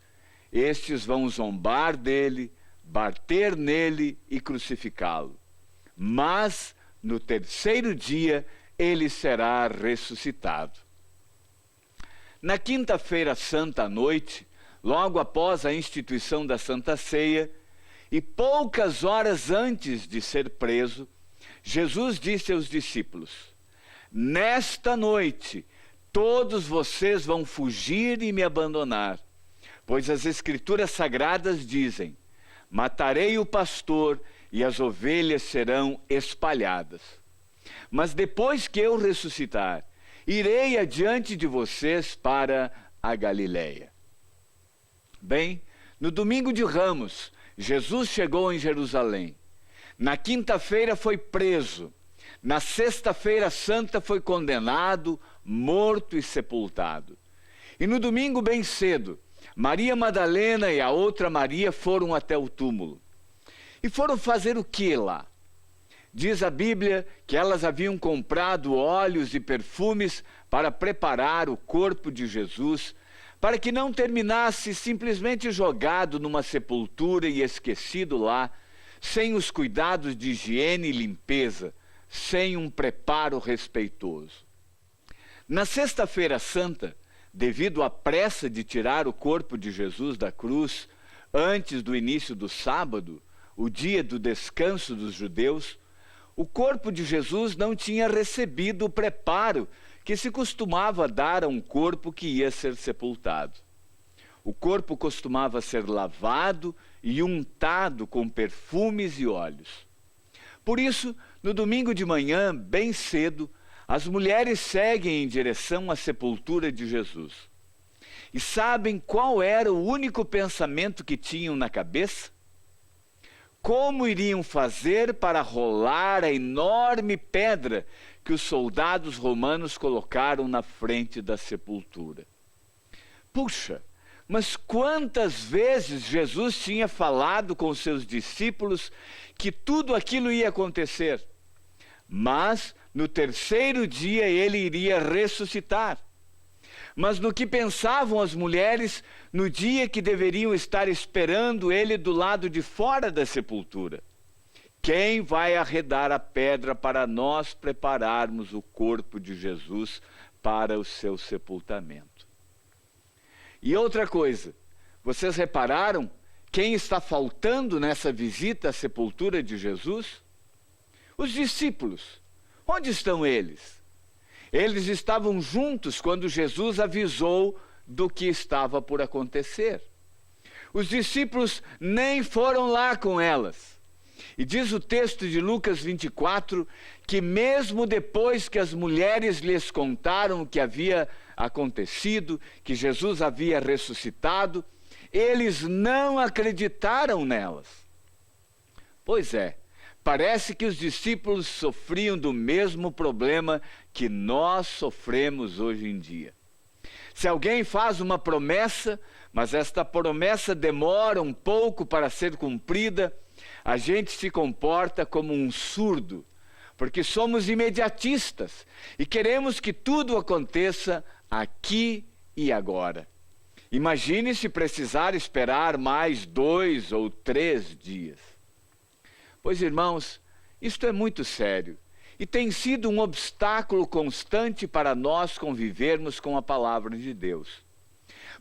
Estes vão zombar dele, bater nele e crucificá-lo. mas no terceiro dia ele será ressuscitado. Na quinta-feira santa à noite, logo após a instituição da Santa Ceia, e poucas horas antes de ser preso, Jesus disse aos discípulos: nesta noite todos vocês vão fugir e me abandonar, pois as Escrituras Sagradas dizem: matarei o pastor e as ovelhas serão espalhadas. Mas depois que eu ressuscitar, irei adiante de vocês para a Galileia. Bem, no domingo de Ramos, Jesus chegou em Jerusalém. Na quinta-feira foi preso. Na sexta-feira santa foi condenado, morto e sepultado. E no domingo bem cedo, Maria Madalena e a outra Maria foram até o túmulo. E foram fazer o que lá? Diz a Bíblia que elas haviam comprado óleos e perfumes para preparar o corpo de Jesus, para que não terminasse simplesmente jogado numa sepultura e esquecido lá, sem os cuidados de higiene e limpeza, sem um preparo respeitoso. Na sexta-feira santa, devido à pressa de tirar o corpo de Jesus da cruz, antes do início do sábado, o dia do descanso dos judeus, o corpo de Jesus não tinha recebido o preparo que se costumava dar a um corpo que ia ser sepultado. O corpo costumava ser lavado e untado com perfumes e óleos. Por isso, no domingo de manhã, bem cedo, as mulheres seguem em direção à sepultura de Jesus. E sabem qual era o único pensamento que tinham na cabeça? Como iriam fazer para rolar a enorme pedra que os soldados romanos colocaram na frente da sepultura? Puxa, mas quantas vezes Jesus tinha falado com seus discípulos que tudo aquilo ia acontecer? Mas no terceiro dia ele iria ressuscitar. Mas no que pensavam as mulheres no dia que deveriam estar esperando ele do lado de fora da sepultura? Quem vai arredar a pedra para nós prepararmos o corpo de Jesus para o seu sepultamento? E outra coisa, vocês repararam quem está faltando nessa visita à sepultura de Jesus? Os discípulos. Onde estão eles? Eles estavam juntos quando Jesus avisou do que estava por acontecer. Os discípulos nem foram lá com elas. E diz o texto de Lucas 24 que mesmo depois que as mulheres lhes contaram o que havia acontecido, que Jesus havia ressuscitado, eles não acreditaram nelas. Pois é, parece que os discípulos sofriam do mesmo problema que nós sofremos hoje em dia. Se alguém faz uma promessa, mas esta promessa demora um pouco para ser cumprida, a gente se comporta como um surdo, porque somos imediatistas e queremos que tudo aconteça aqui e agora. Imagine se precisar esperar mais 2 ou 3 dias. Pois, irmãos, isto é muito sério e tem sido um obstáculo constante para nós convivermos com a palavra de Deus.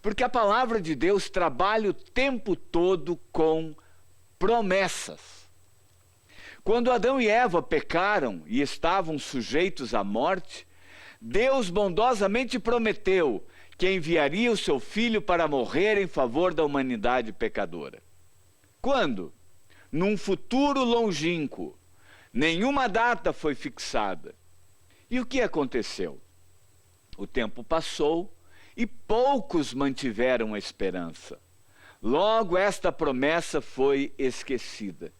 Porque a palavra de Deus trabalha o tempo todo com promessas. Quando Adão e Eva pecaram e estavam sujeitos à morte, Deus bondosamente prometeu que enviaria o seu Filho para morrer em favor da humanidade pecadora. Quando? Num futuro longínquo. Nenhuma data foi fixada. E o que aconteceu? O tempo passou e poucos mantiveram a esperança. Logo esta promessa foi esquecida.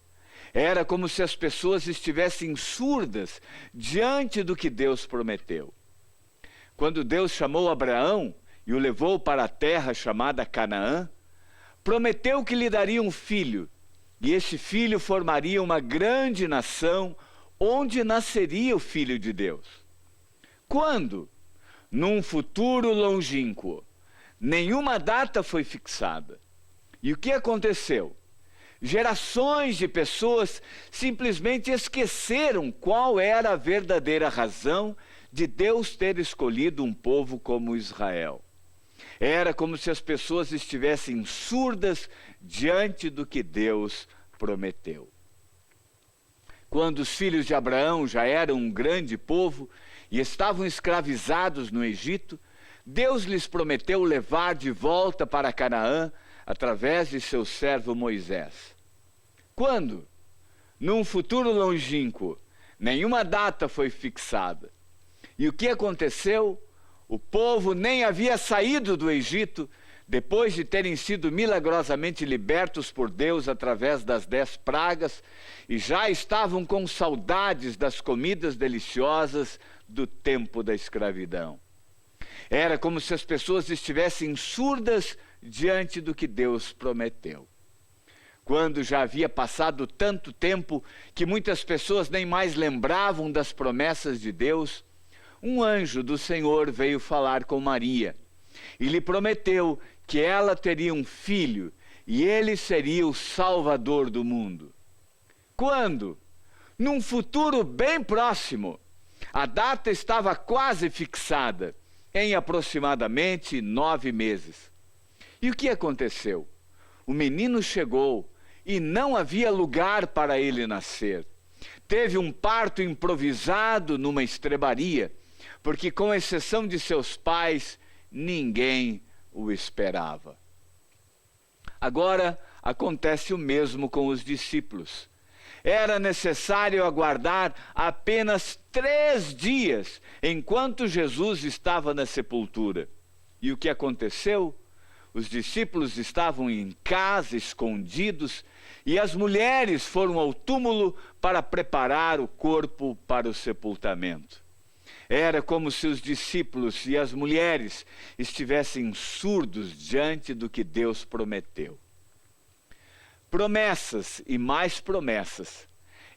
Era como se as pessoas estivessem surdas diante do que Deus prometeu. Quando Deus chamou Abraão e o levou para a terra chamada Canaã, prometeu que lhe daria um filho, e este filho formaria uma grande nação, onde nasceria o Filho de Deus. Quando? Num futuro longínquo. Nenhuma data foi fixada. E o que aconteceu? Gerações de pessoas simplesmente esqueceram qual era a verdadeira razão de Deus ter escolhido um povo como Israel. Era como se as pessoas estivessem surdas diante do que Deus prometeu. Quando os filhos de Abraão já eram um grande povo e estavam escravizados no Egito, Deus lhes prometeu levar de volta para Canaã através de seu servo Moisés. Quando? Num futuro longínquo, nenhuma data foi fixada. E o que aconteceu? O povo nem havia saído do Egito depois de terem sido milagrosamente libertos por Deus através das 10 pragas e já estavam com saudades das comidas deliciosas do tempo da escravidão. Era como se as pessoas estivessem surdas diante do que Deus prometeu. Quando já havia passado tanto tempo que muitas pessoas nem mais lembravam das promessas de Deus, um anjo do Senhor veio falar com Maria e lhe prometeu que ela teria um filho e ele seria o Salvador do mundo. Quando? Num futuro bem próximo. A data estava quase fixada, em aproximadamente 9 meses. E o que aconteceu? O menino chegou e não havia lugar para ele nascer. Teve um parto improvisado numa estrebaria, porque, com exceção de seus pais, ninguém o esperava. Agora acontece o mesmo com os discípulos. Era necessário aguardar apenas 3 dias enquanto Jesus estava na sepultura. E o que aconteceu? Os discípulos estavam em casa, escondidos, e as mulheres foram ao túmulo para preparar o corpo para o sepultamento. Era como se os discípulos e as mulheres estivessem surdos diante do que Deus prometeu. Promessas e mais promessas.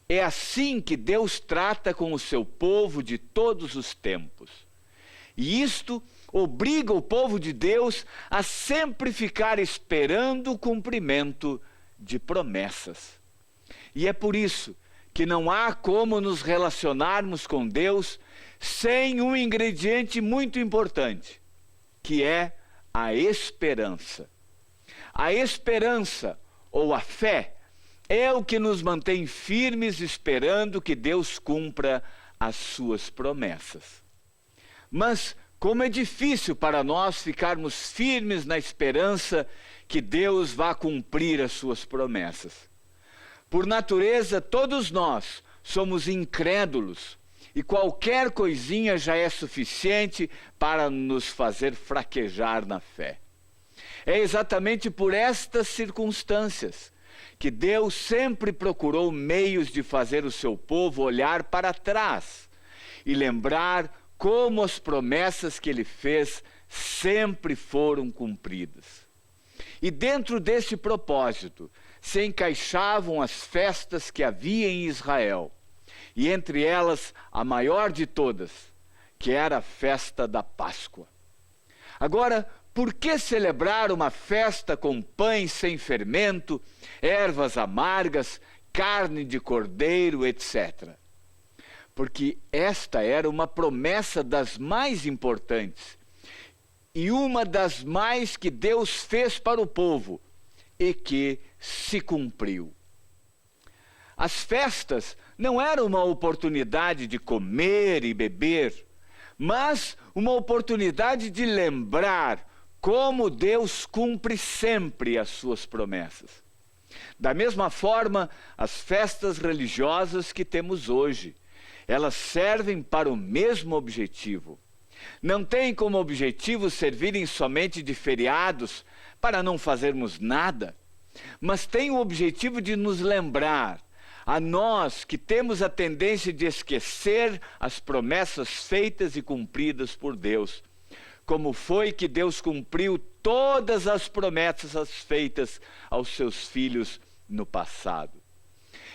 É assim que Deus trata com o seu povo de todos os tempos. E isto obriga o povo de Deus a sempre ficar esperando o cumprimento de promessas. E é por isso que não há como nos relacionarmos com Deus sem um ingrediente muito importante, que é a esperança. A esperança, ou a fé, é o que nos mantém firmes esperando que Deus cumpra as suas promessas. Mas como é difícil para nós ficarmos firmes na esperança que Deus vá cumprir as suas promessas. Por natureza, todos nós somos incrédulos e qualquer coisinha já é suficiente para nos fazer fraquejar na fé. É exatamente por estas circunstâncias que Deus sempre procurou meios de fazer o seu povo olhar para trás e lembrar como as promessas que ele fez sempre foram cumpridas. E dentro desse propósito se encaixavam as festas que havia em Israel, e entre elas a maior de todas, que era a festa da Páscoa. Agora, por que celebrar uma festa com pães sem fermento, ervas amargas, carne de cordeiro, etc.? Porque esta era uma promessa das mais importantes e uma das mais que Deus fez para o povo e que se cumpriu. As festas não eram uma oportunidade de comer e beber, mas uma oportunidade de lembrar como Deus cumpre sempre as suas promessas. Da mesma forma, as festas religiosas que temos hoje, elas servem para o mesmo objetivo. Não tem como objetivo servirem somente de feriados para não fazermos nada, mas tem o objetivo de nos lembrar, a nós que temos a tendência de esquecer as promessas feitas e cumpridas por Deus, como foi que Deus cumpriu todas as promessas feitas aos seus filhos no passado.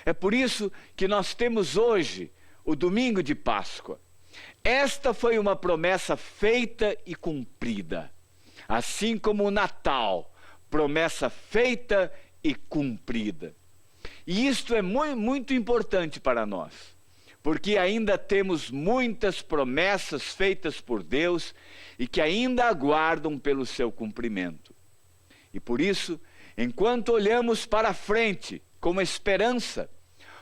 É por isso que nós temos hoje o domingo de Páscoa. Esta foi uma promessa feita e cumprida, assim como o Natal, promessa feita e cumprida. E isto é muito importante para nós, porque ainda temos muitas promessas feitas por Deus e que ainda aguardam pelo seu cumprimento. E por isso, enquanto olhamos para frente com esperança,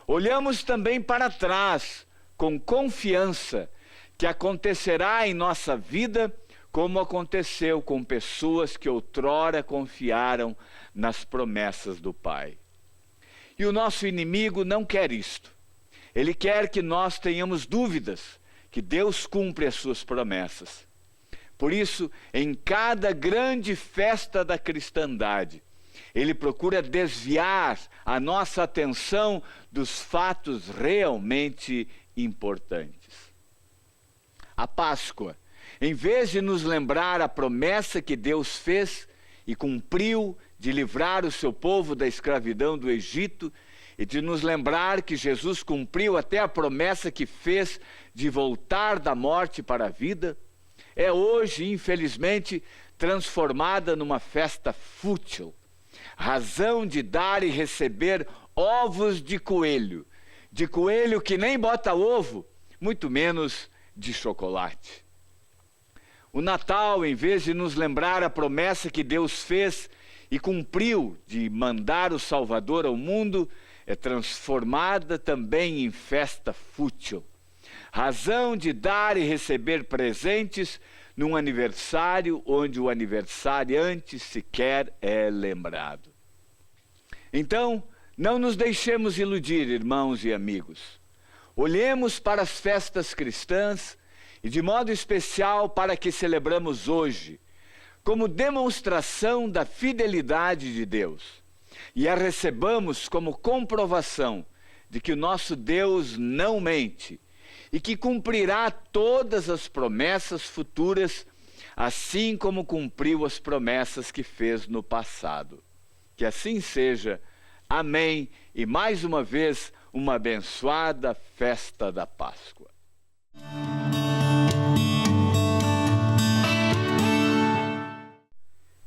olhamos também para trás com confiança que acontecerá em nossa vida como aconteceu com pessoas que outrora confiaram nas promessas do Pai. E o nosso inimigo não quer isto. Ele quer que nós tenhamos dúvidas que Deus cumpre as suas promessas. Por isso, em cada grande festa da cristandade, ele procura desviar a nossa atenção dos fatos realmente importantes. A Páscoa, em vez de nos lembrar a promessa que Deus fez e cumpriu de livrar o seu povo da escravidão do Egito, e de nos lembrar que Jesus cumpriu até a promessa que fez de voltar da morte para a vida, é hoje, infelizmente, transformada numa festa fútil, razão de dar e receber ovos de coelho que nem bota ovo, muito menos de chocolate. O Natal, em vez de nos lembrar a promessa que Deus fez e cumpriu de mandar o Salvador ao mundo, é transformada também em festa fútil, razão de dar e receber presentes num aniversário onde o aniversariante sequer é lembrado. Então, não nos deixemos iludir, irmãos e amigos. Olhemos para as festas cristãs e de modo especial para a que celebramos hoje, como demonstração da fidelidade de Deus, e a recebamos como comprovação de que o nosso Deus não mente e que cumprirá todas as promessas futuras, assim como cumpriu as promessas que fez no passado. Que assim seja. Amém. E mais uma vez, uma abençoada festa da Páscoa.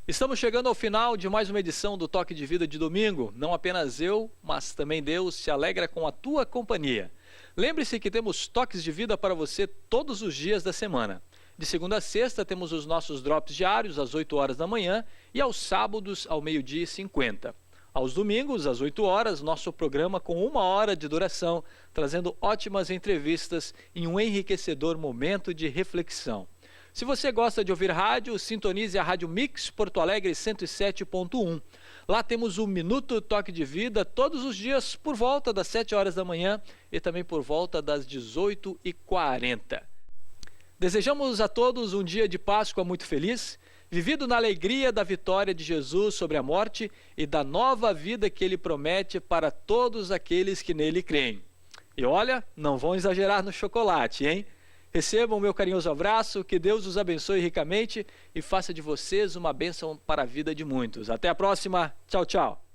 Estamos chegando ao final de mais uma edição do Toque de Vida de domingo. Não apenas eu, mas também Deus se alegra com a tua companhia. Lembre-se que temos toques de vida para você todos os dias da semana. De segunda a sexta temos os nossos drops diários às 8 horas da manhã e aos sábados ao 12h50. Aos domingos, às 8 horas, nosso programa com 1 hora de duração, trazendo ótimas entrevistas em um enriquecedor momento de reflexão. Se você gosta de ouvir rádio, sintonize a Rádio Mix Porto Alegre 107.1. Lá temos o Minuto Toque de Vida todos os dias por volta das 7 horas da manhã e também por volta das 18h40. Desejamos a todos um dia de Páscoa muito feliz, vivido na alegria da vitória de Jesus sobre a morte e da nova vida que ele promete para todos aqueles que nele creem. E olha, não vão exagerar no chocolate, hein? Recebam o meu carinhoso abraço, que Deus os abençoe ricamente e faça de vocês uma bênção para a vida de muitos. Até a próxima. Tchau, tchau.